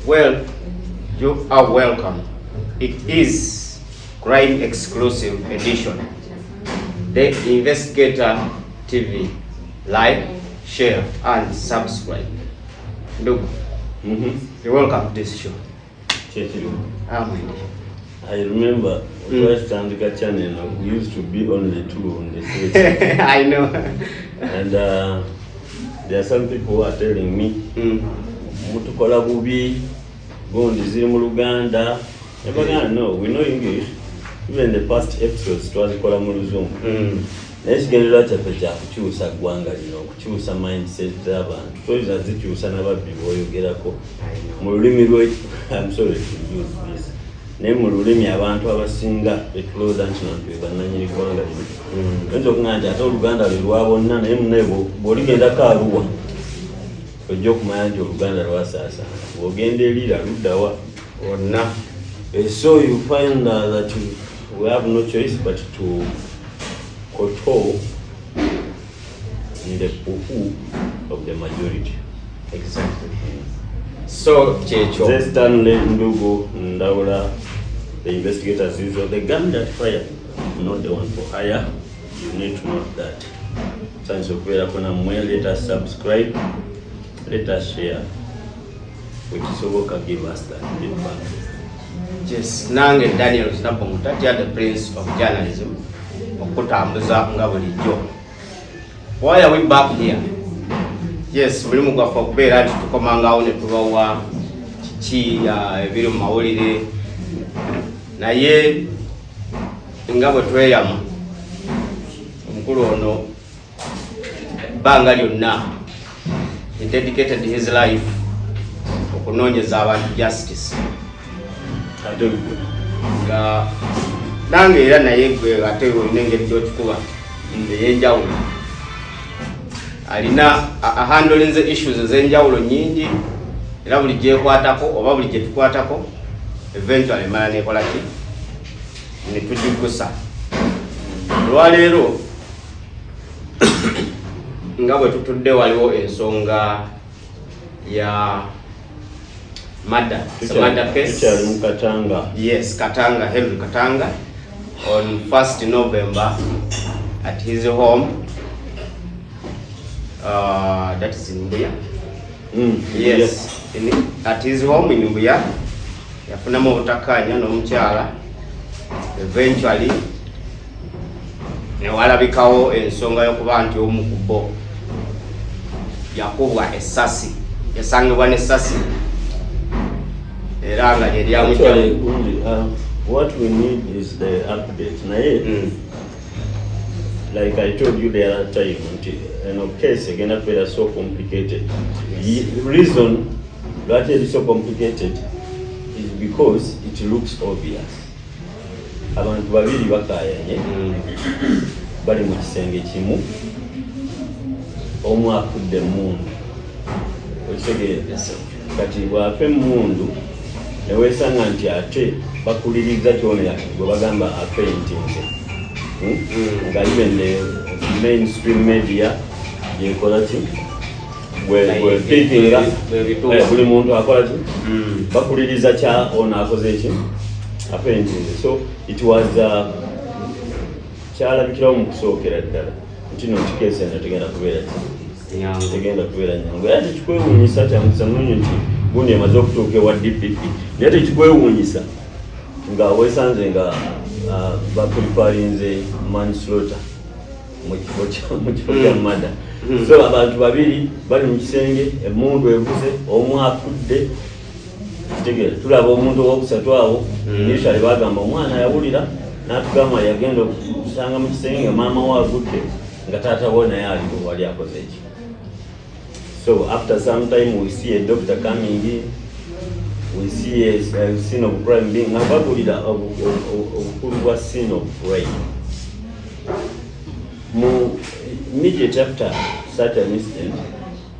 Well, you are welcome. It is crime exclusive edition. The Investigator TV. Like, share, and subscribe. Look, you're welcome to this show. I remember first time the channel, we used to be only two on the street. I know. And there are some people who are telling me, Mutukola bubi, go on the Zimuluganda. No, we know English. Even the past episodes, it was called Muluzum. Let's get a lot of picture, kuchusa gwanga, kuchusa mindset z'abantu. Toyiza zikyusa n'ababbi b'oyogerako. Mu lulimi I'm sorry to use this. Naye mu lulimi abantu abasinga betulowooza nti nantwe bannannyini ggwanga lino. Oyinza okugamba nti ate Oluganda lwe lwa bonna naye munnaye bw'oligendako Arua ojja okumanya nti Oluganda lwasaasaana. Bw'ogenda Erira luddawa wonna. So you find that we have no choice but to control in the puhu of the majority. Exactly. So, Checho. Stanley Ndugu Ndaula, the investigators usual, the gun that fired, not the one for hire. You need to know that. Thanks for let us subscribe, let us share, which so can give us that feedback. Yes, Nange Daniel Snapomutatia, the Prince of Journalism. Why are we back here? Yes, we move for better to come out to our chichi, video maulide. Na ye ingabo tweyama omukulu ono banga lyonna he dedicated his life okunoonyeza abantu justice. Nange era naye gwe ate olina engeri gy'okikuba ey'enjawulo. Alina ahandolinze issues ez'enjawulo nnyingi era buli gyekwatako oba buli gyetukwatako eventually mala nekola ki ne tugigusa. Olwaleero nga bwe tutudde waliwo ensonga ya murder case. Katanga. Yes, Katanga, Henry Katanga, on 1st November at his home. That is in Mbuya. Yes, at his home in Mbuya. Yafunamu obutakkaanya n'omukyala. Eventually, ne walabikawo ensonga y'okuba nti omu ku bo yakubwa essasi. Yasangibwa n'essasi. Actually, what we need is the update. Like I told you the other time, case again are so complicated. The reason that it is so complicated is because it looks obvious. Abantu babiri bakayanye bali mu kisenge kimu omu afudde emmundu okitegeera kati bw'afa emmundu newesanga nti ate bakuliriza kyona gwe bagamba apaintinze nga even the mainstream media yekola ki bwepikinga buli muntu akola ki bakuliriza kya ono akoze eki apaintinze. So it was kyalabikirawo mu kusookera ddala nti no kikeesi eno tegenda kubeera nyangu era tekikwewuunyisa kyamukisa mulungi nti gundi emaze okutuuka ewa DPP naye tekikwewuunyisa nga weesanze nga bapreparinze manslaughter mu kifo kya mada. So abantu babiri bali mu kisenge, emmundu evuze, omu afudde. Kitegeera tulaba omuntu owokusatu awo initially bagamba omwana yawulira n'atugamba yagenda okusanga mu kisenge nga maama we agudde nga taata we naye aliwo wali akoze eki. So after some time we see a doctor coming in, we see a scene of crime being abagulira obukulu bwa scene of crime. Mu immediate after such an incident,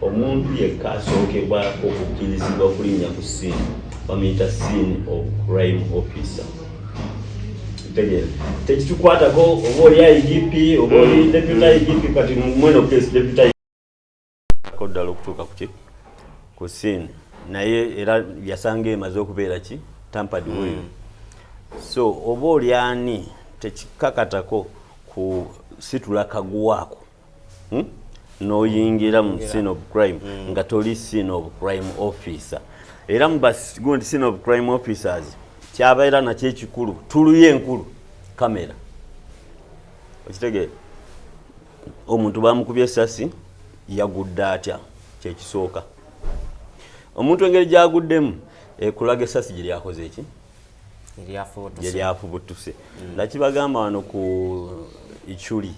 omuntu yekka asookebwako okukkirizibwa okulinnya ku scene bamuyita scene of crime officer. Tekitukwatako oba oli IGP oba oli deputy IGP kati mu mweno case deputy ddala okutuuka ku scene naye era yasanga emaze okubeera ki tampered with. So oba oli ani tekikakatako ku situla kaguwaako n'oyingira mu scene of crime nga toli scene of crime officer. Era mu gundi scene of crime officers kyabeera nakyo ekikulu tuluye enkulu kamera. Okitegeera omuntu bamukubye essasi yagudde atya kyekisooka. Omuntu engeri gyaguddemu ekulaga essasi gye lyakoze eki gye lyafubutuse. Nakibagamba wano ku Ichuli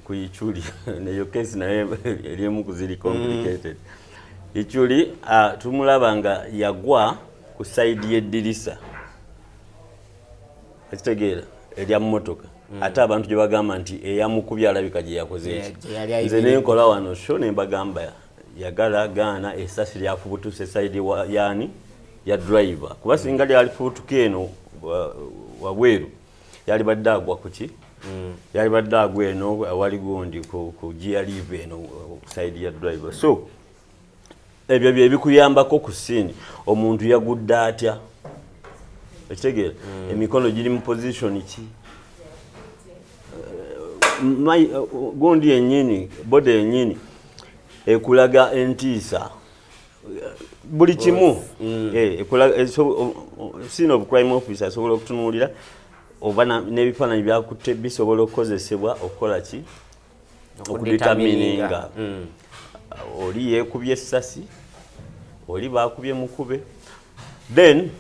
ku Ichuli neyo kesi naye erimu kuziri complicated. Ichuli tumulaba nga yagwa ku side y'eddirisa ekitegeera erya mmotoka ate abantu gye bagamba nti eyamukubye alabika gye yakoze eki. Nze nenkola wano sho ne mbagamba yagala gaana essasi lyafubutuse side yaani ya driver kuba singa lyalifubutuka eno wabweru yali badde agwa kuki yali badde agwa eno wali gundi ku GRV eno ku side ya driver. So ebyo bye bikuyambako ku scene omuntu yagudde atya ekitegeera emikono giri mu position ki gundi yennyini bode yennyini ekulaga entiisa buli kimu ekulaga scene of crime officer asobola okutunuulira oba n'ebifaananyi byakutte bisobola okukozesebwa okukola ki okuditamininga oli yeekubye essasi oli baakubye mukube. Then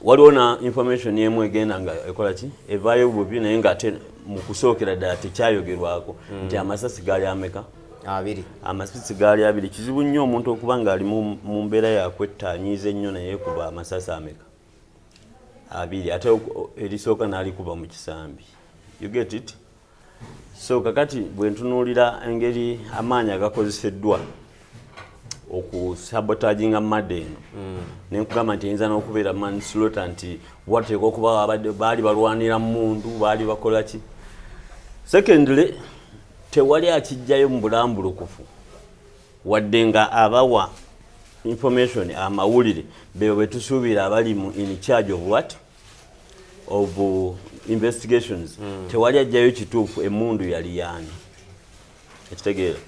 waliwo na information yemu egenda nga ekola ki evaayo bubi naye ng'ate mu kusookera ddala tekyayogerwako nti amasasi gaali ameka amasasi gaali abiri. Kizibu nnyo omuntu okuba ng'ali mu mbeera yakwettanyiiza ennyo naye kuba amasasi ameka abiri ate erisooka n'alikuba mu kisambi. You get it? So kakati bwe ntunuulira engeri amaanyi agakozeseddwa okusabotaginga mmadde eno nenkugamba nti eyinza n'okubeera manslaughter nti wateeka okuba baali balwanira mundu baali bakola ki. Secondly tewali akijjayo mu bulambulukufu wadde nga abawa information amawulire bebo betusuubira abali in charge of what of investigations tewali ajjayo kituufu emundu yali yaani ekitegeera.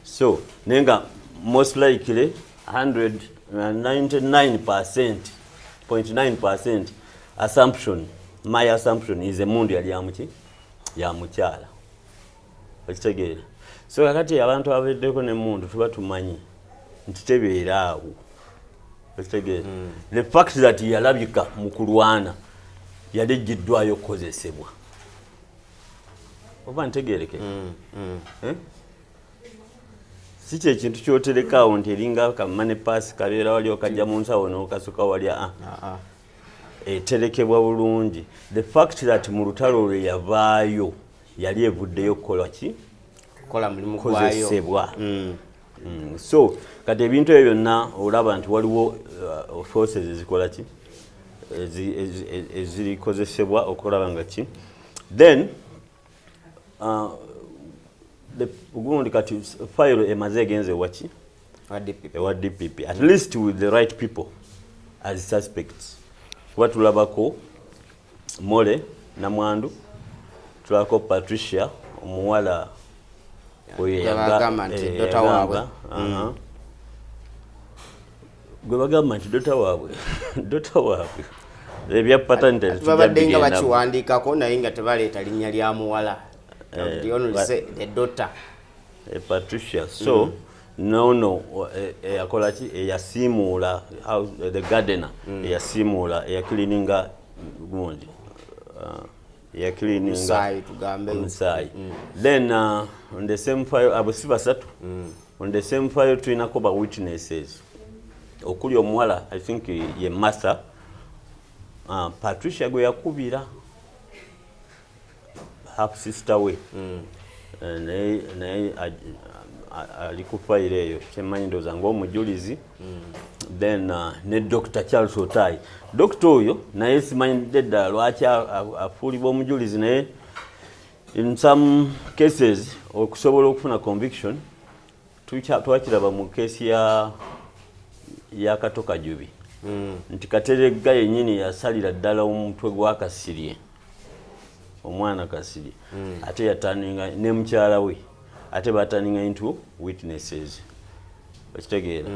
So nenga most likely 199.9% assumption, my assumption is emundu yali yamuki yamukyala ekitegeera. So kakati abantu abaddeko n'emundu tuba tumanyi nti tebeera awo ekitegeera. The fact that yalabika mu kulwana yalegiddwayo okukozesebwa oba ntegeereke si kyekintu kyoterekawo nti eringa kamane paasi kabeera wali okajja mu nsawo n'okasuka wali eterekebwa bulungi. The fact that mu lutalo lwe yavaayo yali evuddeyo kukola ki kozesebwa. So kati ebintu ebyo byonna olaba nti waliwo forces ezikola ki ezirikozesebwa okulaba nga ki. Then gundi kati file emaze egenze waki ewa DPP at least with the right people as suspects. Kuba tulabako Mole Namwandu, tulabako Patricia omuwala gwe bagamba nti dota waabwe dota waabwe ebya patente babadde nga bakiwandiikako naye nga tebaleeta linnya lya muwala the daughter Patricia. So no eyakola ki eyasiimuula the gardener eyasiimuula eyakilininga gundi eyakilininga omusaayi. Then on the same file abo si basatu on the same file tulinako ba witnesses okuli omuwala I think ye master Patricia gwe yakubira half sister we naye ali ku file eyo kyemanyi ndowooza ng'omujulizi. Then ne Dr. Charles Otai doctor oyo naye simanyidde ddala lwaki afuulibwa omujulizi naye in some cases okusobola okufuna conviction twakiraba mu kesi ya Katoka Jubi nti Kateregga yennyini yasalira ddala omutwe gwa Kasirye omwana Kasirye ate yataninga ne mukyala we ate bataninga into witnesses okitegeera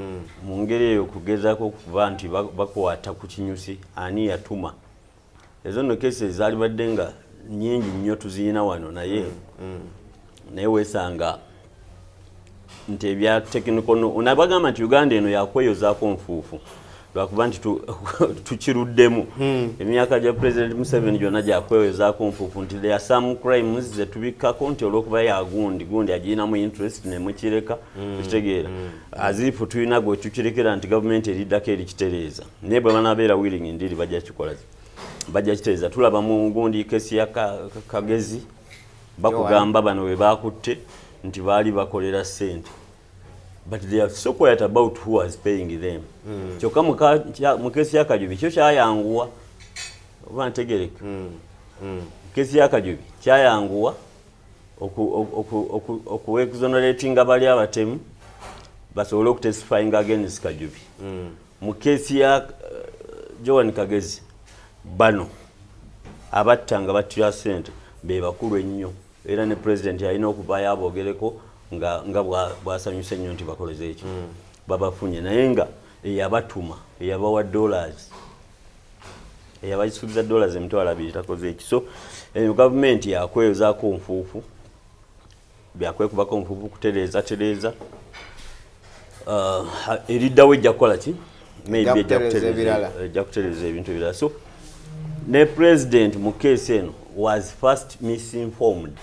mu ngeri eyo kugezaako okuba nti bakwata ku kinyusi ani yatuma ezo nno kesi ezaalibadde nga nnyingi nnyo tuziyina wano naye weesanga nti ebya technical onabagamba nti Uganda eno yakweyozaako nfuufu lwakuba nti tukiruddemu emyaka gya President Museveni gyonna gyakweyozaako nfuufu nti there are some crimes zetubikkako nti olw'okuba yagundi agirinamu interest nemukireka ekitegeera azifu tulina gwe tukirekera nti gavumenti eriddako erikitereeza naye bwe banabeera willing ndiri bajja kitereeza tulaba mu gundi kesi ya Kagezi bakugamba bano we bakutte nti baali bakolera ssente but they are so quiet about who was paying them kyokka mu kesi ya Kajubi kyo kyayanguwa oba ntegereka kesi ya Kajubi kyayanguwa okuexoneratinga bali abatemu basobole okutestifying against Kajubi mu kesi ya Joan Kagezi bano abattanga battira ssente be bakulu ennyo era ne president yalina okuvayo aboogereko nga bwasanyuse nnyo nti bakoleze ekyo babafunye naye nga eyabatuma eyabawa dollars eyabasuubiza dollars emitwalo 2 takoze eki so gavumenti yakweyozaako nfuufu byakwekubako nfuufu kutereeza eriddawo ejja kukola ki maybe ejja kutereeza ebintu ebirala so ne president mu case eno was first misinformed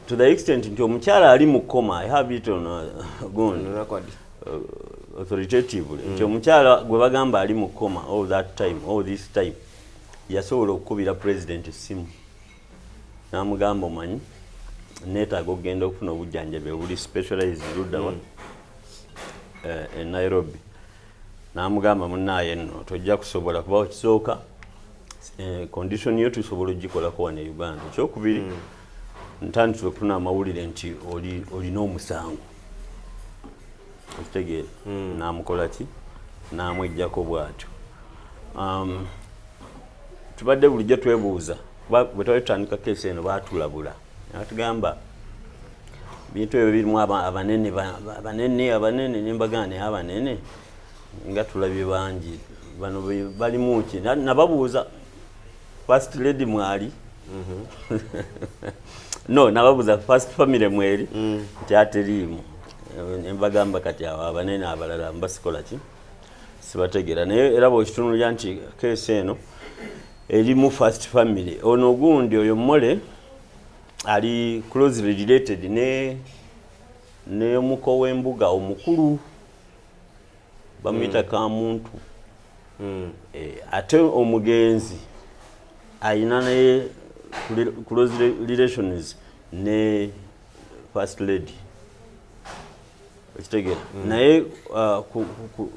to the extent nti omukyala ali mu koma I have it on record authoritatively nti omukyala gwe bagamba ali mu koma all this time yasobola okukubira president essimu n'amugamba omanyi neetaaga okugenda okufuna obujjanjabi obuli specialized luddawa e Nairobi n'amugamba munnaaye nno tojja kusobola kuba okisooka condition yo tusobola ogikolako wano e Uganda ekyokubiri ntandise okufuna amawulire nti olina omusango okitegeera n'amukola ki n'amweggyako bw'atyo tubadde bulijjo twebuuza bwe twali tutandika keesi eno baatulabula batugamba bintu ebyo birimu abanene nembagaa naye abanene nga tulabye bangi bano balimu ki nababuuza first lady mwali no nababuuza first family mweri nti ateriimu nembagamba kati awo abanene abalala mbasikola ki sibategeera naye era bwekitunulya nti keesi eno erimu first family ono gundi oyo mmole ali closely related ne omuko w'embuga omukulu bamuyita Kamuntu ate omugenzi ayina naye close relations ne first lady okitegeera naye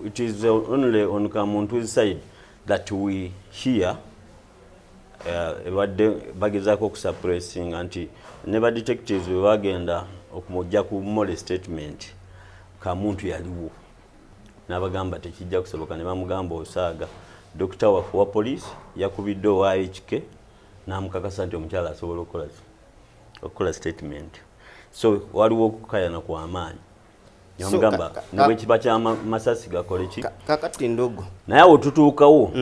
it is only on Kamuntu's side that we hear ebadde bagezaako okusuppressinga nti ne ba detectives bwe bagenda okumujja ku mole statement Kamuntu yaliwo n'abagamba tekijja kusoboka ne bamugamba osaaga dokita waffe wa police yakubidde owa HK n'amukakasa nti omukyala asobola okukola statement so waliwo okukayana kw'amaanyi nyamugamba nibwe kiba kya masasi gakole ki kakati ndogo naye awo tutuukawo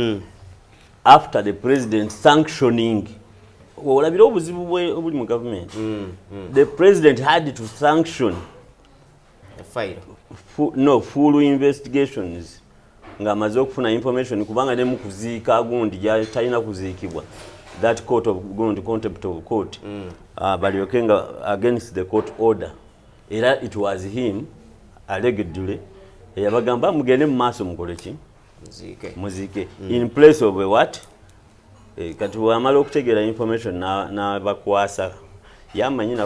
after the president sanctioning olabira obuzibu obuli mu government the president had to sanction a file full investigations nga amaze okufuna information kubanga ne mu kuziika gundi talina kuziikibwa that court of gundi contempt of court balyokenga against the court order era it was him allegedly eyabagamba mugende mu maaso mukole ki muzike in place of a what kati wamala okutegeera information n'abakwasa yamanyi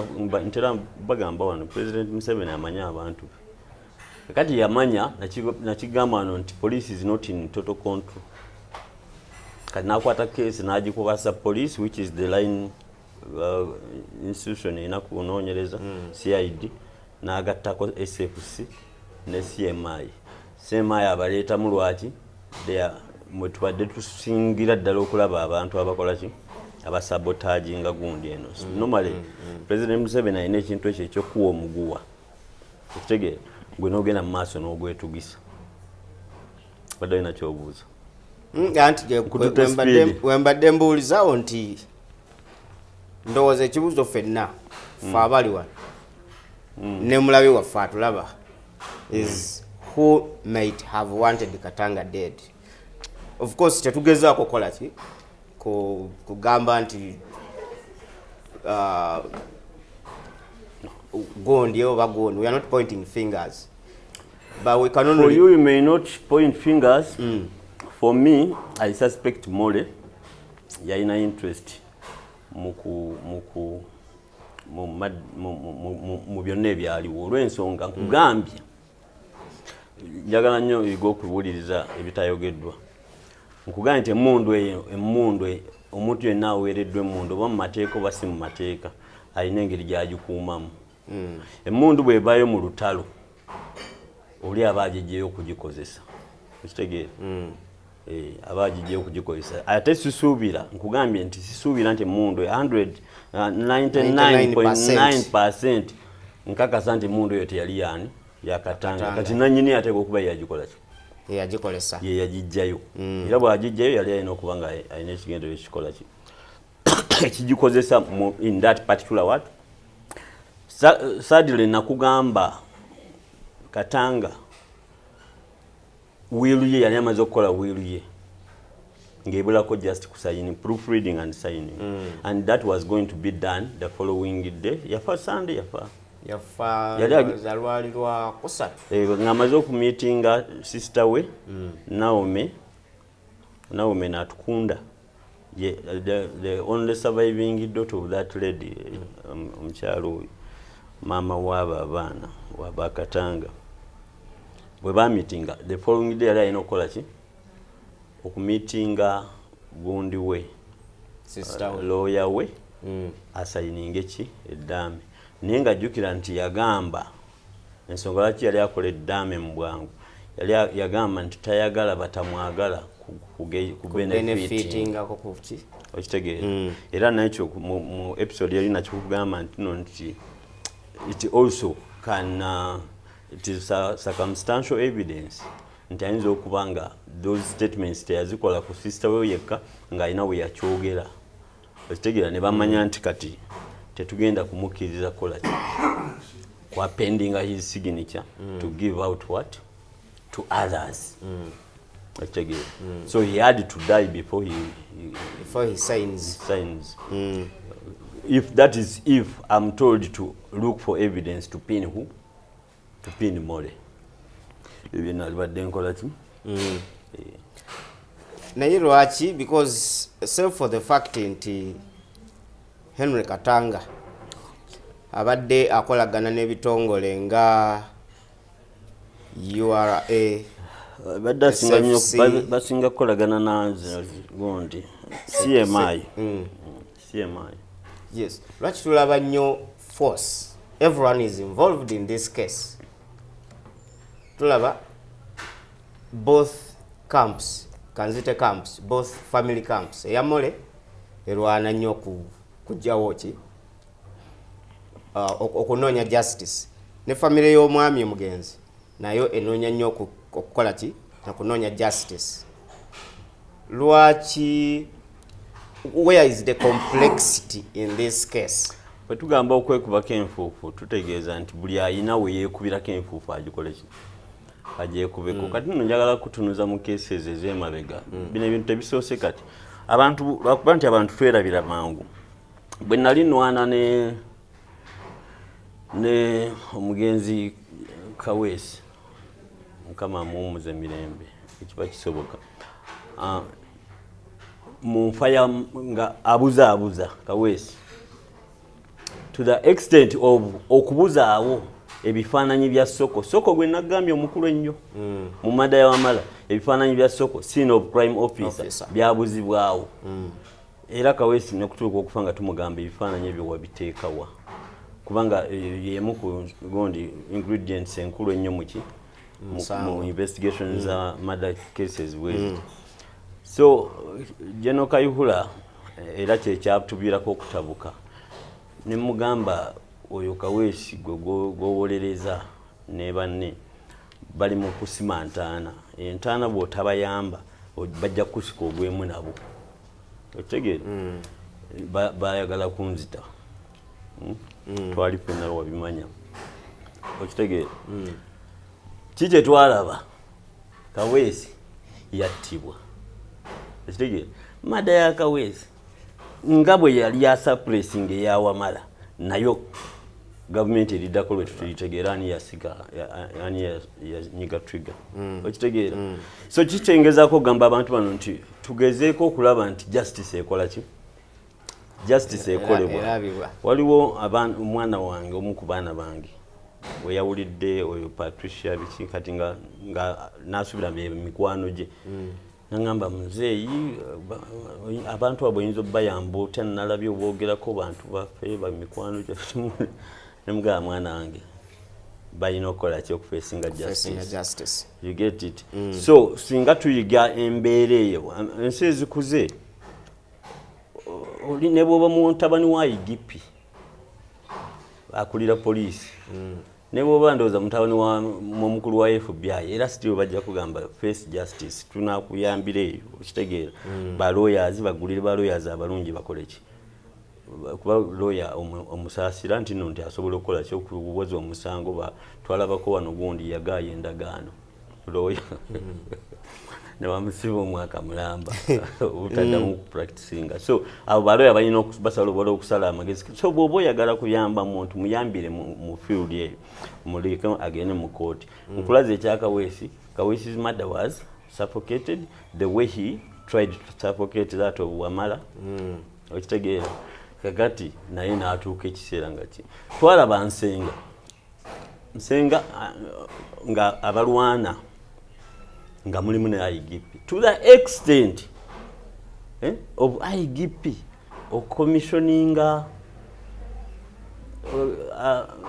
ntera bagamba wano President Museveni amanya abantu kati yamanya nakigamba wano nti police is not in total control kati nakwata case n'agikubasa police which is the line institution erina kunoonyereza CID n'agattako SFC ne CMI abaleeta mu lwaki mwe tubadde tusingira ddala okulaba abantu abakola ki abasabotaginga gundi eno. Normally President Museveni alina ekintu ekyo ekyokuwa omuguwa ekitegeera gwe n'ogenda mu maaso n'ogwetugisa badde alina kyobuuza. Anti wembadde mbuulizaawo nti ndowooza ekibuuzo ffenna fe abali wano ne mulabi waffe atulaba is who might have wanted Katanga dead. Of course tetugezaako kola ki kugamba nti gondi oba gondi. We are not pointing fingers, but we can only... For you may not point fingers. For me, I suspect Mole yalina interest mu byonna ebyaliwo olw'ensonga nkugambye njagala nnyo eby'okubuuliriza ebitayogeddwa. Nkugambye nti emmundu omuntu yenna aweereddwa emmundu oba mu mateeka oba si mu mateeka alina engeri gy'agikuumamu. Emmundu bw'ebaayo mu lutalo oli aba agiggyeyo okugikozesa ekitegeera aba agiggyeyo okugikozesa. Ate sisuubira nkugambye nti sisuubira nti emmundu 99.9% nkakasa nti emmundu eyo teyali yaani yakatanga kati nannyini ateekwa okuba yagikola ki yagikolesa ye yagiggyayo era bw'agiggyayo yali alina okuba nga alina ekigendero ekikola ki ekigikozesa in that particular what. Sadly nakugamba Katanga wiilu ye yali amaze okukola wiilu ye ng'ebulako just kusayini proofreading and signing and that was going to be done the following day. Yafa Sunday yafa zalwali lwa kusatu ng'amaze okumiitinga sister we Naomi Natukunda the only surviving daughter of that lady omukyalo mama w'abo abaana w'aba Katanga. Bwe bamiitinga the following day yali alina okukola ki okumiitinga gundi we lawyer we asayininge ki eddaame naye ng'ajjukira nti yagamba ensonga lwaki yali akola eddaame mu bwangu yagamba nti tayagala batamwagala kubenefitingako kuki okitegeera era nakyo mu episode yali nakyo kugamba nti it also can it is circumstantial evidence nti ayinza okuba nga those statements teyazikola ku sister we yekka ng'alina we yakyogera okitegeera ne bamanya nti kati tetugenda kumukkiriza kola ki kwa pending his signature to give out what to others okitegeera so he had to die before he signs. If that is if I'm told to look for evidence to pin who? To pin Mole. Even nalibadde nkola ki? Naye lwaki because self for the fact nti Henry Katanga abadde akolagana n'ebitongole nga URA badde basinga kukolagana na gundi CMI. Yes, lwaki tulaba nnyo force. Everyone is involved in this case. Tulaba both camps, Kanzite camps, both family camps. Eyamole erwana nnyo kujjawo ki okunoonya justice. Ne family y'omwami omugenzi nayo enoonya nnyo okukola ki okunoonya justice. Lwaki where is the complexity in this case? Bwe tugamba okwekubako enfuufu tutegeeza nti buli ayina we yeekubirako enfuufu agikole ki agyekubeko. Kati nno njagala kutunuza mu cases ez'emabega bino ebintu tebisoose kati abantu lwakuba nti abantu twerabira mangu. Bwe nali nwana ne omugenzi Kaweesi mukama muwumuze mirembe ekiba kisoboka mu nfa nga abuza Kaweesi to the extent of okubuzaawo ebifaananyi bya soko gwe nagambye omukulu ennyo mu mada y'awamala ebifaananyi bya soko scene of crime officer byabuzibwawo era Kaweesi ne kutuuka okufa nga tumugamba ebifaananyi ebyo wabiteekawa kubanga yemu ku gondi ingredients enkulu ennyo muki mu investigations za murder cases we so General Kayihura era kyekyatukubirako okutabuka ne mugamba oyo Kaweesi gwowolereza ne banne bali mu kusima ntaana entaana bw'otabayamba bajja kusika ogwemu nabo otegeera bayagala kunzita twali fenna wabimanya okitegeera kikye twalaba Kaweesi yattibwa okitegeera mada ya Kaweesi nga bwe yali asuppressing eyawamala nayo gavumenti eriddako lwe tutitegeera ani yasiga ani yanyiga trigger okitegeera so kikyengezaako okugamba abantu bano nti tugezeeko okulaba nti justice ekola ki justice ekolebwa waliwo omwana wange omu ku baana bange we yawulidde oyo Patricia biki kati nga nasubira mikwano gye nangamba muzeeyi abantu abo oyinza obbayamba otya nalabye obwogerako bantu baffe bamikwano gye nemugamba mwana wange balina okukola ki okufacinga justice you get it so singa tuyiga embeera eyo ensi ezikuze oli ne bwoba mutabani wa IGP akulira poliisi ne bwoba ndowooza mutabani w'omukulu wa FBI era still bajja kugamba face justice tunakuyambira eyo okitegeera ba lawyers bagulire ba lawyers abalungi bakole ki kuba lawyer omusaasira nti nno nti asobola okukola ki okuwoza omusango twalabako wano gundi yagaayo endagaano lawyer ne bamusiba omwaka mulamba obutaddamu kupracticinga so abo balawyer balina basobola okusala amagezi so bw'oba oyagala kuyamba muntu muyambire mu field eyo muleke agende mu kooti nkulaza ekya Kaweesi's mother was suffocated the way he tried to suffocate that of Wamala okitegeera kakati naye n'atuuka ekiseera nga ki twalaba nsenga nga abalwana nga mulimu ne IGP to the extent of IGP ocommissioninga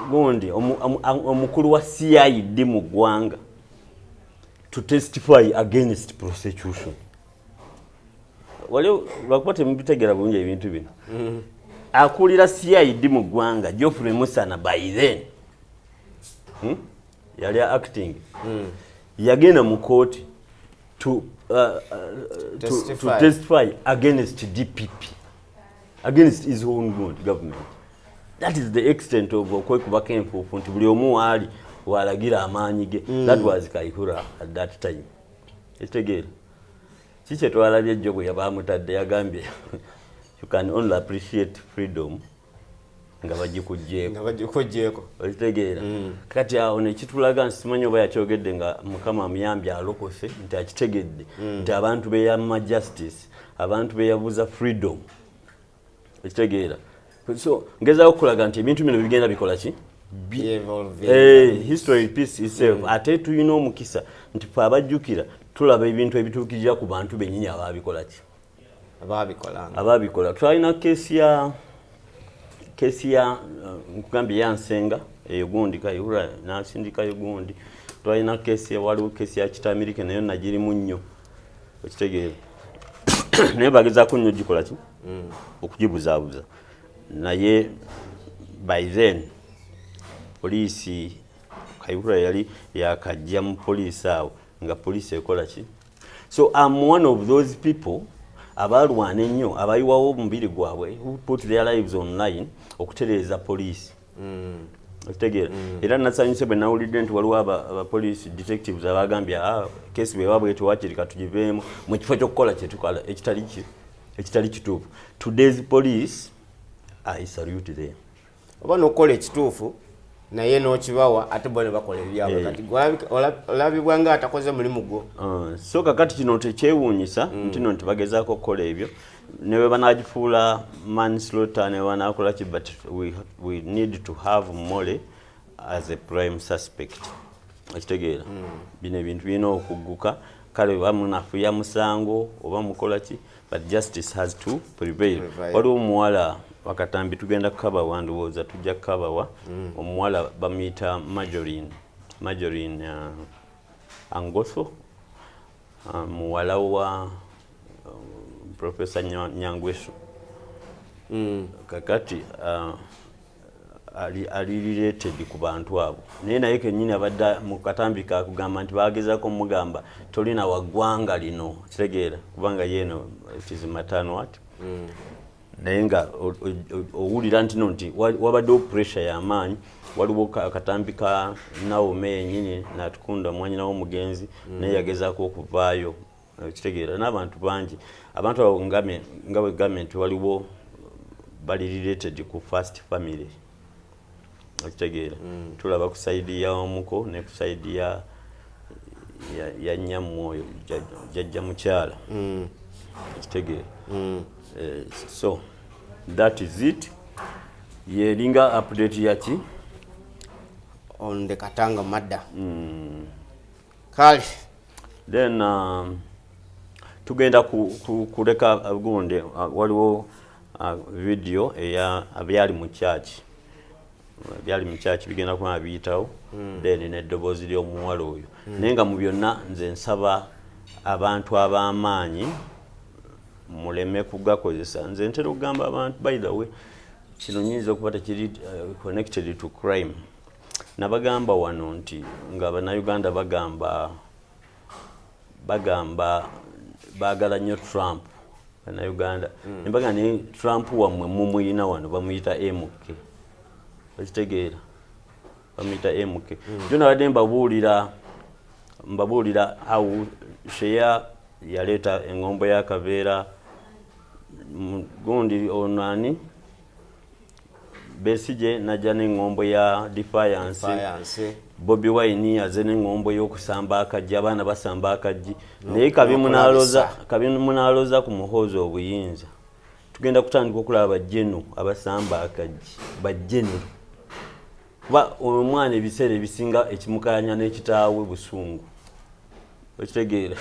gondi omukulu wa CID mu ggwanga to testify against prosecution wale lwakuba temubitegera bulungi ebintu bino akulira CID mu ggwanga Geoffrey Musana by then yali acting yagenda mu kooti to testify against DPP against his own government. That is the extent of okwekubako enfuufu nti buli omu waali walagira amaanyi ge that was Kayihura at that time ekitegeera kikye twalabye ejjo bwe yabamutadde yagambye you can only appreciate freedom nga bagikugjeeko okitegeera kati awo nekitulaga nti simanyi oba yakyogedde nga Mukama amuyambye alokose nti akitegedde nti abantu beyama justice abantu beyabuza freedom okitegeera so ngezaawo okulaga nti ebintu bino bigenda bikola ki history piece itself ate tulina omukisa nti fe abajjukira tulaba ebintu ebituukirira ku bantu bennyini abaabikola ki abaabikola twalina kesi ya nkugambye yansenga eyo gundi Kayihura nasindikayo gundi twalina waliwo kesi ya Kitamirike nayo nagirimu nnyo okitegeera naye bagezaako nnyo gikola ki okugibuzaabuza naye by then poliisi Kayihura yali yakajja mu poliisi awo nga poliisi ekola ki so I'm one of those people abalwana ennyo abayiwawo omubiri gwabwe who put their lives online okutereeza poliisi okitegeera era nasanyuse bwe nawulidde nti waliwo abapoliisi detectives abagambye kesi bwebabwe tewakirika tugiveemu mu kifo ky'okukola kyetukola ekitali kituufu today's police I salute them oba n'okukola ekituufu naye n'okibawa ate bo ne bakola ebyabwe kati olabibwa nga atakoze mulimu gwo so kakati kino tekyewuunyisa nti no nti bagezaako okukola ebyo ne bwe banaagifuula manslaughter ne banaakola ki but we need to have Mole as a prime suspect okitegeera bino ebintu birina okugguka kale bamunafuya musango oba mukola ki, but justice has to prevail. Waliwo omuwala wakatambi tugenda kukabawa ndowooza tujja kukabawa omuwala bamuyita Marjorie Angoso muwala wa Professor Nyangweso kakati ali related ku bantu abo naye kennyini abadde mu katambi kakugamba nti bagezaako mugamba tolina waggwanga lino kitegeera kubanga yeeno it is matano what naye nga owulira nti wabaddewo pressure y'amaanyi waliwo akatambi ka Naome yennyini Natukunda mwanyina w'omugenzi naye yagezaako okuvaayo kitegeera n'abantu bangi abantu abo nga bwe gavumenti waliwo bali related ku first family kitegeera tulaba ku saidi ya omuko ne ku saidi ya nnyammwe oyo jjajja mukyala kitegeera so that is it yeringa update yaki on the Katanga murder kale then tugenda kuleka gundi waliwo video abyali mu church bigenda kuba biyitawo then n'eddoboozi ly'omuwala oyo naye nga mu byonna nze nsaba abantu ab'amaanyi muleme kugakozesa nze ntera okugamba abantu by the way kino nyinza okuba tekiri connected to crime nabagamba wano nti nga bannayuganda bagamba baagala nnyo Trump bannayuganda nembaga ne Trump wammwe mumuyina wano bamuyita MK okitegeera bamuyita MK jona badde mbabuulira awo sheya yaleeta engombo ya kaveera gundi onani Besigye najja n'engombo ya Defiance Bobi Wine yaze n'engombo y'okusamba akajji abaana basamba akajji naye kabimunaloza ku muhoozi obuyinza tugenda kutandika okulaba bajjenu abasamba akajji bajjenu kuba omwana ebiseera ebisinga ekimukanya n'ekitaawe busungu okitegeera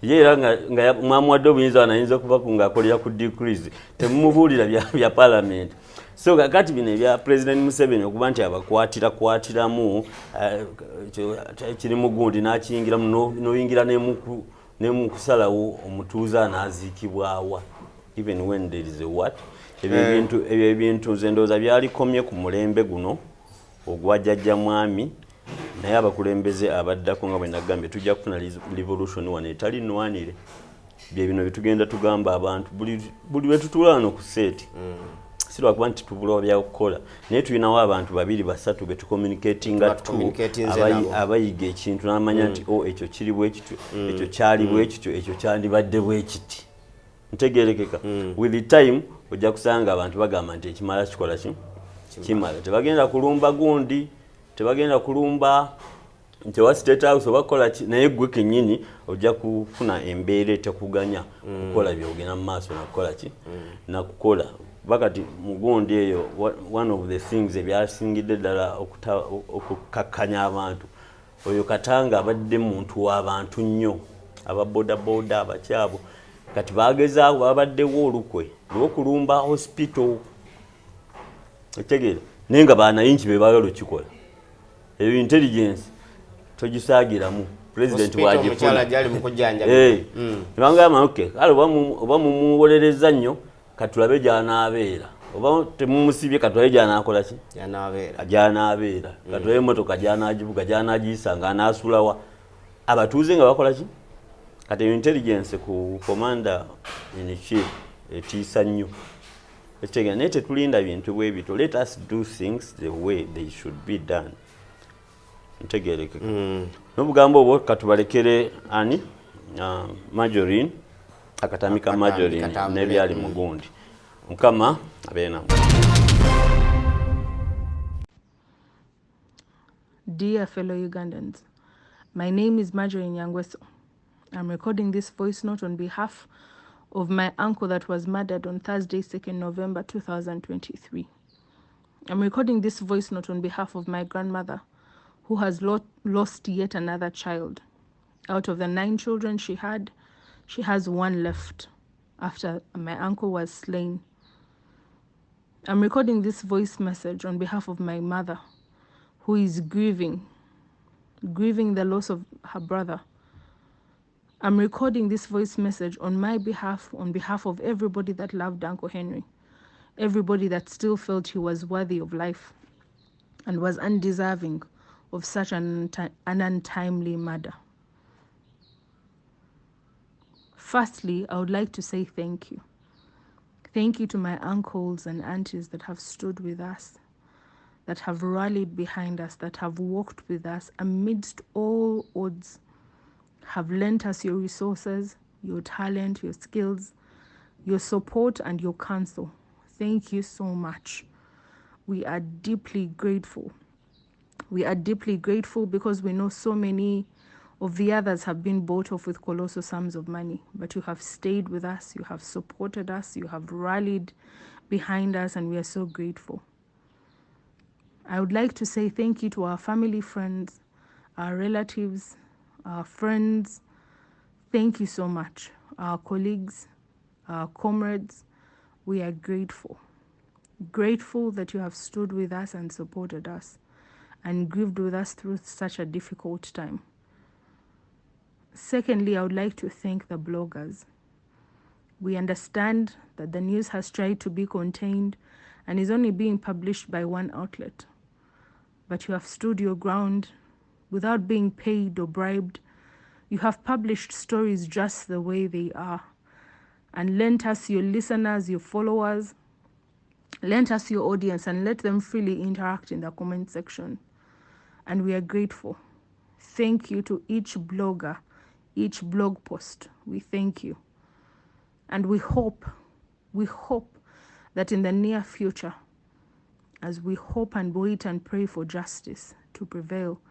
ye era nga mwamuwadde obuyinza wanayinza okuba ng'akolera ku decrease temumubuulira bya parliament so kakati bino ebya President Museveni okuba nti abakwatiramu kiri mu gundi n'akiyingiramu n'oyingira n'emu kusalawo omutuuze anaziikibwawa even when there is a what ebyo ebintu nze ndowooza byalikomye ku mulembe guno ogwa jjajja mwami naye abakulembeze abaddako nga bwe nagambye tujja kufuna revolution wano etali nnwanire bye bino byetugenda tugamba abantu buli lwe tutuula wano ku seeti si lwakuba nti tubula byakukola naye tulinawo abantu babiri basatu be tucommunicatinga abayiga ekintu n'amanya nti ekyo kiri bwe kityo ekyo kyali bwe kityo ekyo kyandibadde bwe kiti ntegeerekeka with the time ojja kusanga abantu bagamba nti ekimala kikola kimala tebagenda kulumba gundi tebagenda kulumba nti wa State House oba kola naye gwe kennyini ojja kufuna embeera etekuganya kukola byogenda mu maaso nakukola nakukola bakati mugundi eyo one of the things ebyasingidde ddala okukakkanya abantu oyo Katanga abadde muntu w'abantu nnyo ababodaboda abakyabo kati bagezaako babaddewo olukwe lw'okulumba hospital otegeera naye nga banayinki be baagala okikola eyo intelligence togisaagiramu president wagifuna nebangamba okay kale oba mumuwolereza nnyo katulabe gy'anaabeera oba temumusibye katulabe gy'anaakola ki gy'anaabeera katulabe emmotoka gy'anaagivuga gy'anaagiyisanga anaasulawa abatuuze nga bakola ki kati intelligence ku commander in chief etiisa nnyo ekitegeera naye tetulinda bintu bwe bito let us do things the way they should be done ntegeerekeka n'obugambo obwo katubalekere ani Marjorie akatamika Marjorie n'ebyali mu gundi mukama abeere nammwe. Dear fellow Ugandans, my name is Marjorie Nyangweso. I'm recording this voice note on behalf of my uncle that was murdered on Thursday, 2nd November 2023. I'm recording this voice note on behalf of my grandmother, who has lost yet another child. Out of the 9 children she has 1 left after my uncle was slain. I'm recording this voice message on behalf of my mother, who is grieving the loss of her brother. I'm recording this voice message on my behalf, on behalf of everybody that loved Uncle Henry, everybody that still felt he was worthy of life and was undeserving of such an untimely murder. Firstly, I would like to say thank you. Thank you to my uncles and aunties that have stood with us, that have rallied behind us, that have walked with us amidst all odds, have lent us your resources, your talent, your skills, your support, and your counsel. Thank you so much. We are deeply grateful. We are deeply grateful because we know so many of the others have been bought off with colossal sums of money, but you have stayed with us, you have supported us, you have rallied behind us, and we are so grateful. I would like to say thank you to our family, friends, our relatives, our friends. Thank you so much. Our colleagues, our comrades, we are grateful. Grateful that you have stood with us and supported us and grieved with us through such a difficult time. Secondly, I would like to thank the bloggers. We understand that the news has tried to be contained and is only being published by one outlet. But you have stood your ground without being paid or bribed. You have published stories just the way they are and lent us your listeners, your followers, lent us your audience and let them freely interact in the comment section. And we are grateful. Thank you to each blogger, each blog post. We thank you. And we hope that in the near future, as we hope and wait and pray for justice to prevail,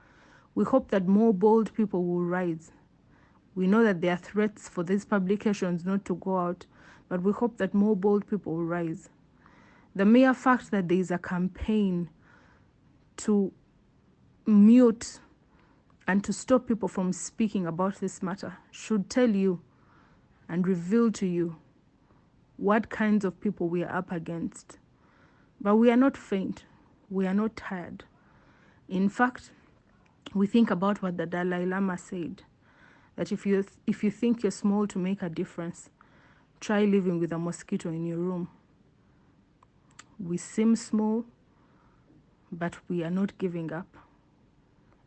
we hope that more bold people will rise. We know that there are threats for these publications not to go out, but we hope that more bold people will rise. The mere fact that there is a campaign to mute and to stop people from speaking about this matter should tell you and reveal to you what kinds of people we are up against. But we are not faint. We are not tired. In fact, we think about what the Dalai Lama said, that if you think you're small to make a difference, try living with a mosquito in your room. We seem small, but we are not giving up.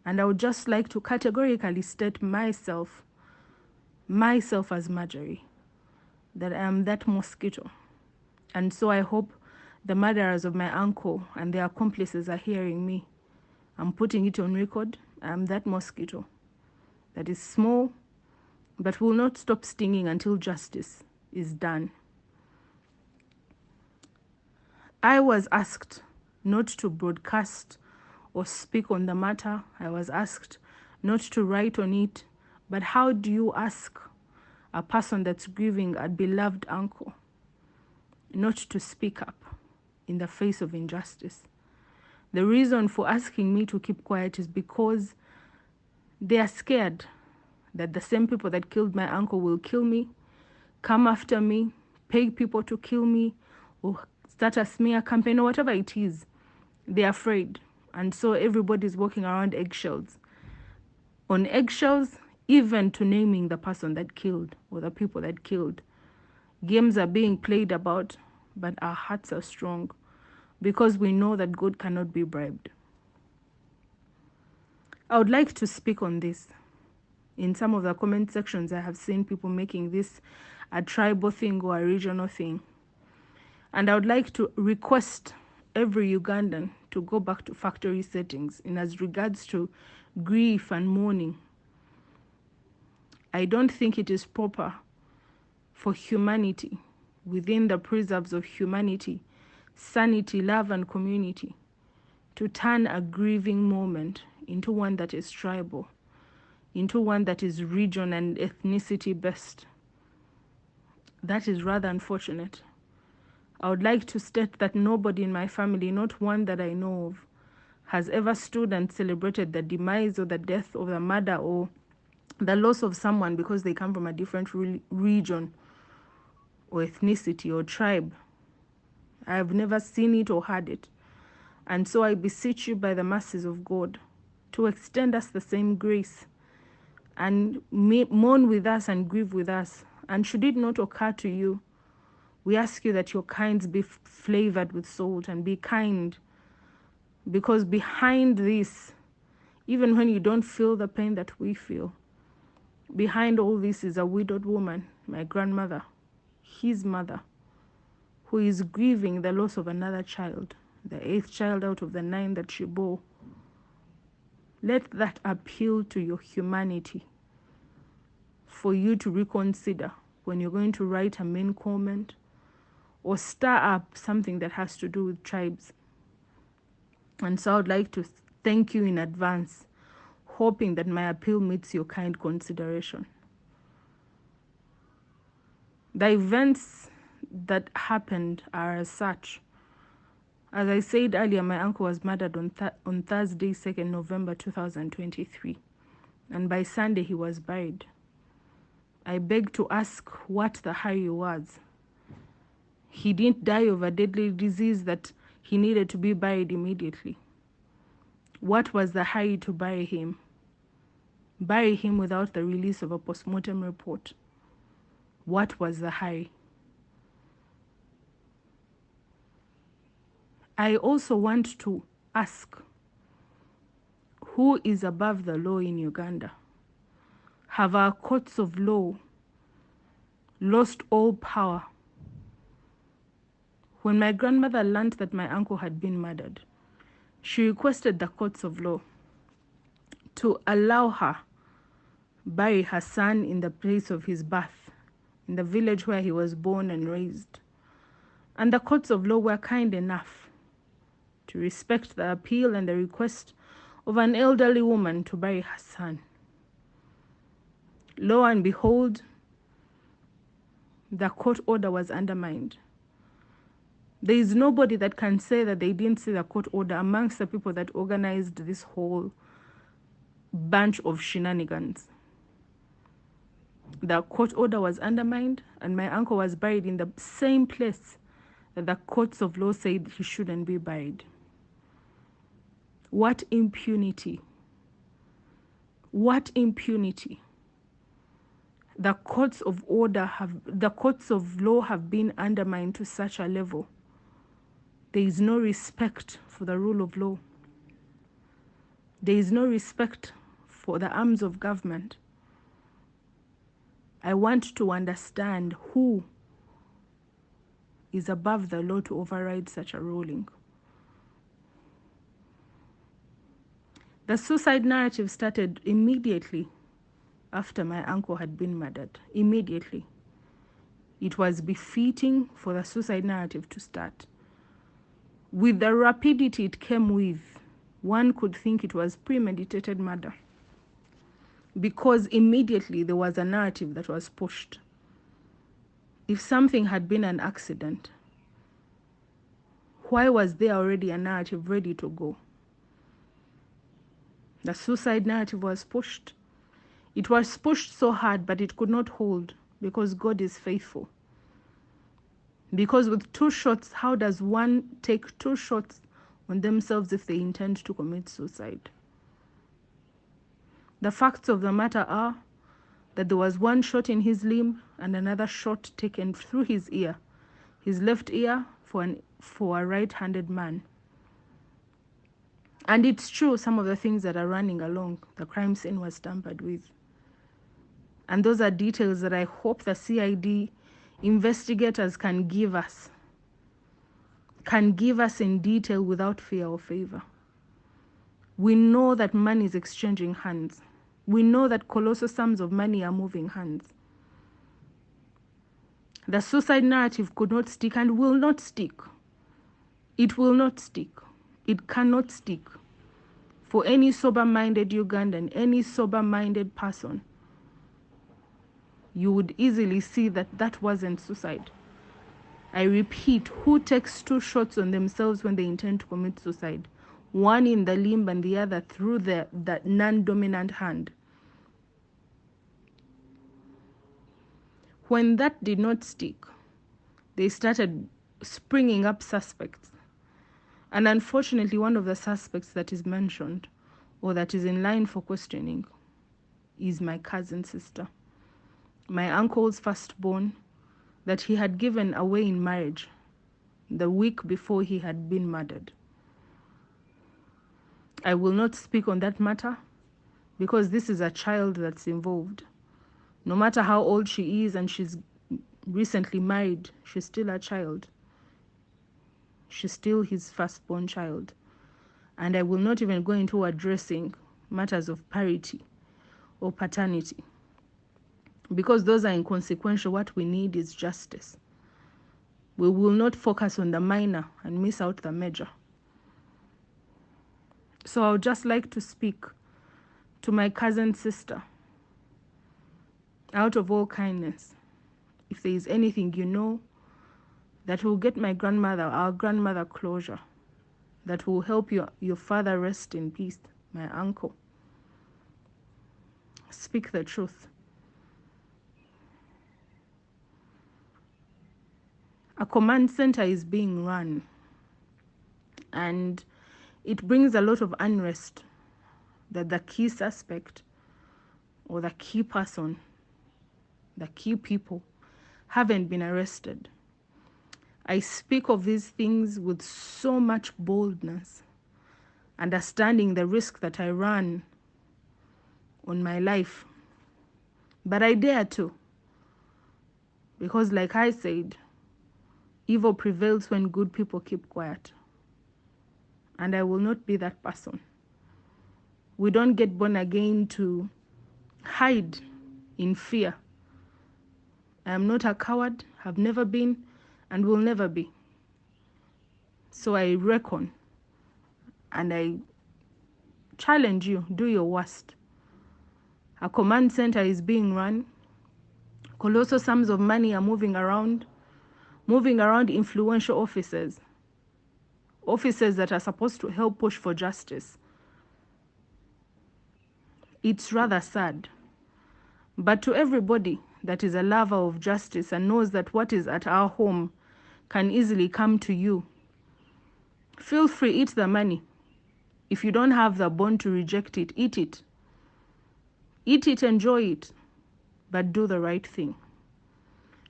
And I would just like to categorically state myself as Marjorie, that I am that mosquito. And so I hope the murderers of my uncle and their accomplices are hearing me. I'm putting it on record. I am that mosquito that is small, but will not stop stinging until justice is done. I was asked not to broadcast or speak on the matter. I was asked not to write on it. But how do you ask a person that's grieving a beloved uncle not to speak up in the face of injustice? The reason for asking me to keep quiet is because they are scared that the same people that killed my uncle will kill me, come after me, pay people to kill me, or start a smear campaign or whatever it is. They're afraid. And so everybody's walking around eggshells. On eggshells, even to naming the person that killed or the people that killed. Games are being played about, but our hearts are strong because we know that God cannot be bribed. I would like to speak on this. In some of the comment sections, I have seen people making this a tribal thing or a regional thing. And I would like to request every Ugandan to go back to factory settings in as regards to grief and mourning. I don't think it is proper for humanity, within the preserves of humanity, sanity, love, and community, to turn a grieving moment into one that is tribal, into one that is region and ethnicity based. That is rather unfortunate. I would like to state that nobody in my family, not one that I know of, has ever stood and celebrated the demise or the death or the murder or The loss of someone because they come from a different region or ethnicity or tribe. I have never seen it or heard it. And so I beseech you by the mercies of God to extend us the same grace and mourn with us and grieve with us. And should it not occur to you, we ask you that your kinds be flavored with salt and be kind. Because behind this, even when you don't feel the pain that we feel, behind all this is a widowed woman, my grandmother, his mother, who is grieving the loss of another child, the 8th child out of the 9 that she bore. Let that appeal to your humanity for you to reconsider when you're going to write a main comment or stir up something that has to do with tribes. And so I would like to thank you in advance, hoping that my appeal meets your kind consideration. The events that happened are as such. As I said earlier, my uncle was murdered on Thursday, 2nd November 2023, and by Sunday he was buried. I beg to ask what the hurry was. He didn't die of a deadly disease that he needed to be buried immediately. What was the hurry to bury him? Bury him without the release of a postmortem report. What was the hurry? I also want to ask, who is above the law in Uganda? Have our courts of law lost all power? When my grandmother learned that my uncle had been murdered, she requested the courts of law to allow her bury her son in the place of his birth, in the village where he was born and raised. And the courts of law were kind enough to respect the appeal and the request of an elderly woman to bury her son. Lo and behold, the court order was undermined. There is nobody that can say that they didn't see the court order amongst the people that organized this whole bunch of shenanigans. The court order was undermined, and my uncle was buried in the same place that the courts of law said he shouldn't be buried. What impunity! What impunity! The courts of law have been undermined to such a level. There is no respect for the rule of law. There is no respect for the arms of government. I want to understand who is above the law to override such a ruling. The suicide narrative started immediately after my uncle had been murdered. Immediately. It was befitting for the suicide narrative to start. With the rapidity it came with, one could think it was premeditated murder, because immediately there was a narrative that was pushed. If something had been an accident, why was there already a narrative ready to go? The suicide narrative was pushed. It was pushed so hard, but it could not hold, because God is faithful. Because with 2 shots, how does one take 2 shots on themselves if they intend to commit suicide? The facts of the matter are that there was 1 shot in his limb and another shot taken through his ear, his left ear, for a right-handed man. And it's true, some of the things that are running along the crime scene was tampered with. And those are details that I hope the CID investigators can give us in detail without fear or favor. We know that money is exchanging hands. We know that colossal sums of money are moving hands. The suicide narrative could not stick and will not stick. It will not stick. It cannot stick. For any sober-minded Ugandan, any sober-minded person, you would easily see that that wasn't suicide. I repeat, who takes 2 shots on themselves when they intend to commit suicide? One in the limb and the other through the non-dominant hand. When that did not stick, they started springing up suspects. And unfortunately, one of the suspects that is mentioned or that is in line for questioning is my cousin sister, my uncle's firstborn, that he had given away in marriage the week before he had been murdered. I will not speak on that matter because this is a child that's involved. No matter how old she is and she's recently married, she's still a child. She's still his firstborn child. And I will not even go into addressing matters of parity or paternity because those are inconsequential. What we need is justice. We will not focus on the minor and miss out the major. So I would just like to speak to my cousin sister out of all kindness. If there is anything you know that will get my grandmother, our grandmother, closure, that will help your father rest in peace, my uncle, speak the truth. A command center is being run, and it brings a lot of unrest that the key suspect or the key person, the key people, haven't been arrested. I speak of these things with so much boldness, understanding the risk that I run on my life. But I dare to, because like I said, evil prevails when good people keep quiet. And I will not be that person. We don't get born again to hide in fear. I am not a coward, have never been, and will never be. So I reckon, and I challenge you, do your worst. A command center is being run. Colossal sums of money are moving around influential officers that are supposed to help push for justice. It's rather sad. But to everybody that is a lover of justice and knows that what is at our home can easily come to you, feel free, eat the money. If you don't have the bone to reject it, eat it. Eat it, enjoy it, but do the right thing.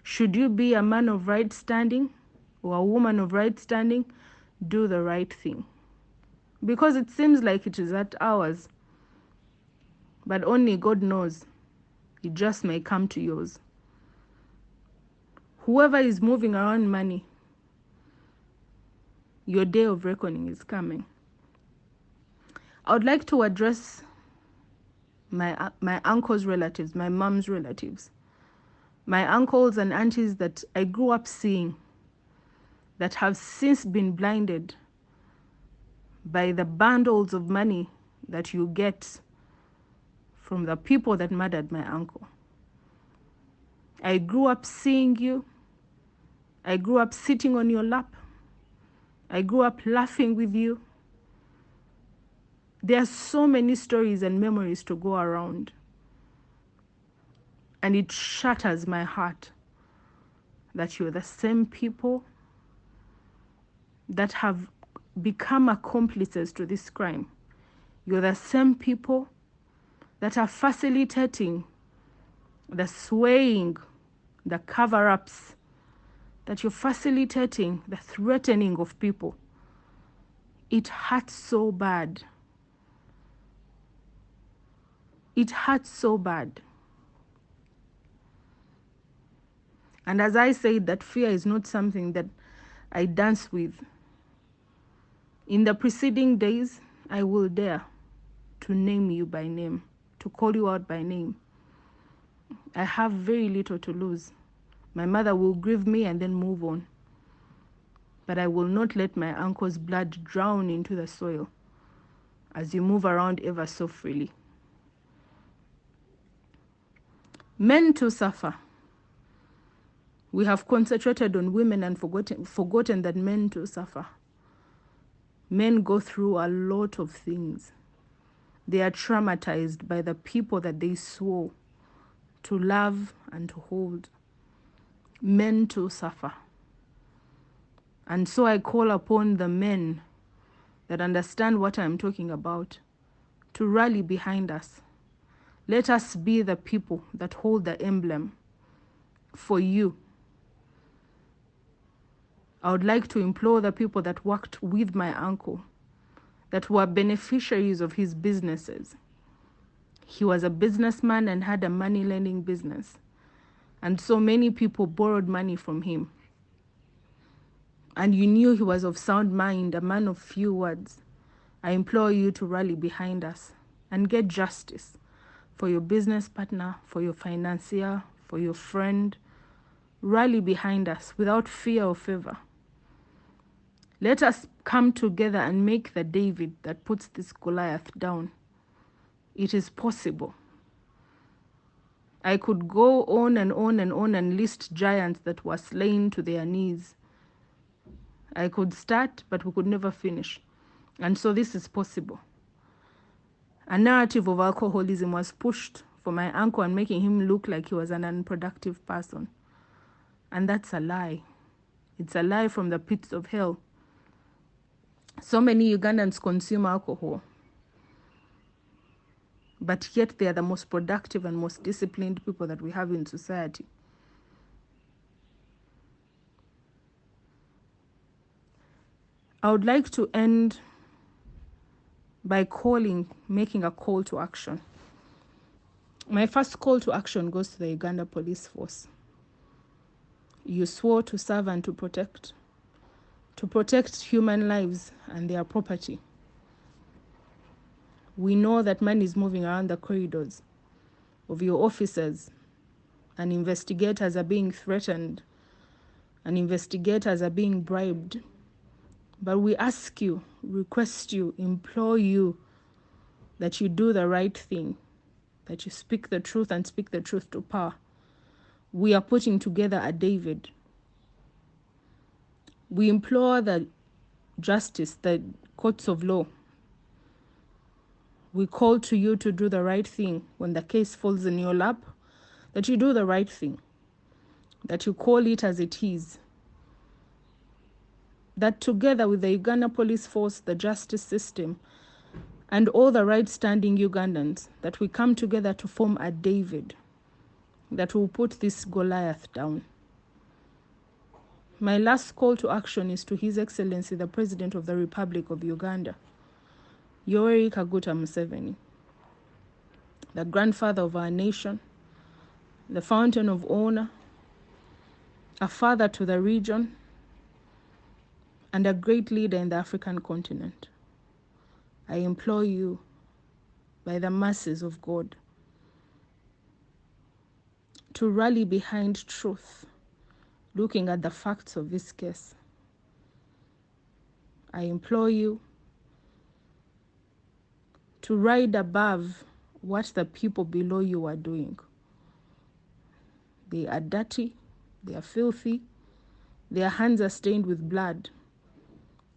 Should you be a man of right standing or a woman of right standing, do the right thing. Because it seems like it is at ours, but only God knows. It just may come to yours. Whoever is moving around money, your day of reckoning is coming. I would like to address my uncle's relatives, my mom's relatives, my uncles and aunties that I grew up seeing that have since been blinded by the bundles of money that you get from the people that murdered my uncle. I grew up seeing you. I grew up sitting on your lap. I grew up laughing with you. There are so many stories and memories to go around. And it shatters my heart that you're the same people that have become accomplices to this crime. You're the same people that are facilitating the swaying, the cover-ups, that you're facilitating the threatening of people. It hurts so bad. It hurts so bad. And as I said, that fear is not something that I dance with. In the preceding days, I will dare to name you by name, to call you out by name. I have very little to lose. My mother will grieve me and then move on. But I will not let my uncle's blood drown into the soil as you move around ever so freely. Men too suffer. We have concentrated on women and forgotten that men too suffer. Men go through a lot of things. They are traumatized by the people that they swore to love and to hold. men to suffer. And so I call upon the men that understand what I'm talking about to rally behind us. Let us be the people that hold the emblem for you. I would like to implore the people that worked with my uncle, that were beneficiaries of his businesses. He was a businessman and had a money lending business. And so many people borrowed money from him. And you knew he was of sound mind, a man of few words. I implore you to rally behind us and get justice for your business partner, for your financier, for your friend. Rally behind us without fear or favor. Let us come together and make the David that puts this Goliath down. It is possible. I could go on and on and on and list giants that were slain to their knees. I could start, but we could never finish. And so this is possible. A narrative of alcoholism was pushed for my uncle and making him look like he was an unproductive person. And that's a lie. It's a lie from the pits of hell. So many Ugandans consume alcohol, but yet they are the most productive and most disciplined people that we have in society. I would like to end by making a call to action. My first call to action goes to the Uganda Police Force. You swore to serve and to protect human lives and their property. We know that money is moving around the corridors of your officers, and investigators are being threatened, and investigators are being bribed. But we ask you, request you, implore you that you do the right thing, that you speak the truth and speak the truth to power. We are putting together a David. We implore the justice, the courts of law. We call to you to do the right thing when the case falls in your lap, that you do the right thing, that you call it as it is. That together with the Uganda Police Force, the justice system, and all the right-standing Ugandans, that we come together to form a David that will put this Goliath down. My last call to action is to His Excellency, the President of the Republic of Uganda, Yoweri Kaguta Museveni, the grandfather of our nation, the fountain of honor, a father to the region, and a great leader in the African continent. I implore you, by the mercies of God, to rally behind truth, looking at the facts of this case. I implore you to ride above what the people below you are doing. They are dirty, they are filthy, their hands are stained with blood,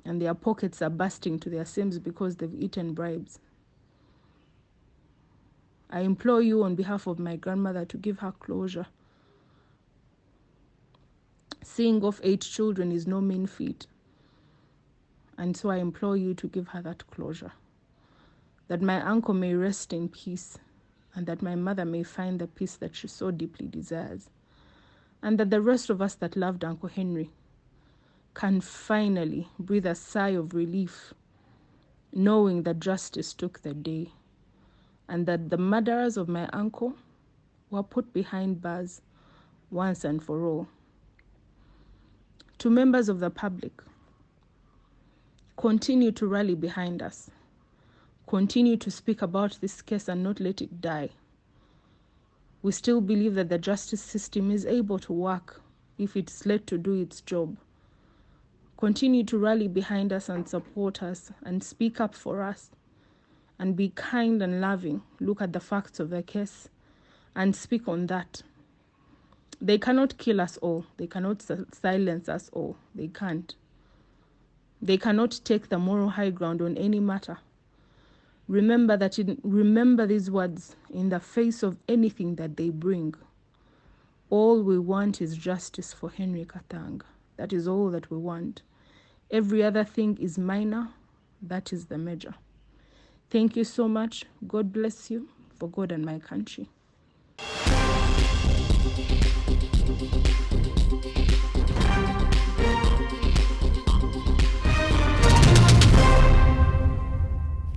and their pockets are bursting to their seams because they've eaten bribes. I implore you on behalf of my grandmother to give her closure. Seeing off 8 children is no mean feat. And so I implore you to give her that closure. That my uncle may rest in peace, and that my mother may find the peace that she so deeply desires. And that the rest of us that loved Uncle Henry can finally breathe a sigh of relief, knowing that justice took the day, and that the murderers of my uncle were put behind bars once and for all. To members of the public, continue to rally behind us. Continue to speak about this case and not let it die. We still believe that the justice system is able to work if it's let to do its job. Continue to rally behind us and support us and speak up for us. And be kind and loving. Look at the facts of the case and speak on that. They cannot kill us all. They cannot silence us all. They can't. They cannot take the moral high ground on any matter. Remember these words in the face of anything that they bring. All we want is justice for Henry Katanga. That is all that we want. Every other thing is minor. That is the major. Thank you so much. God bless you, for God and my country.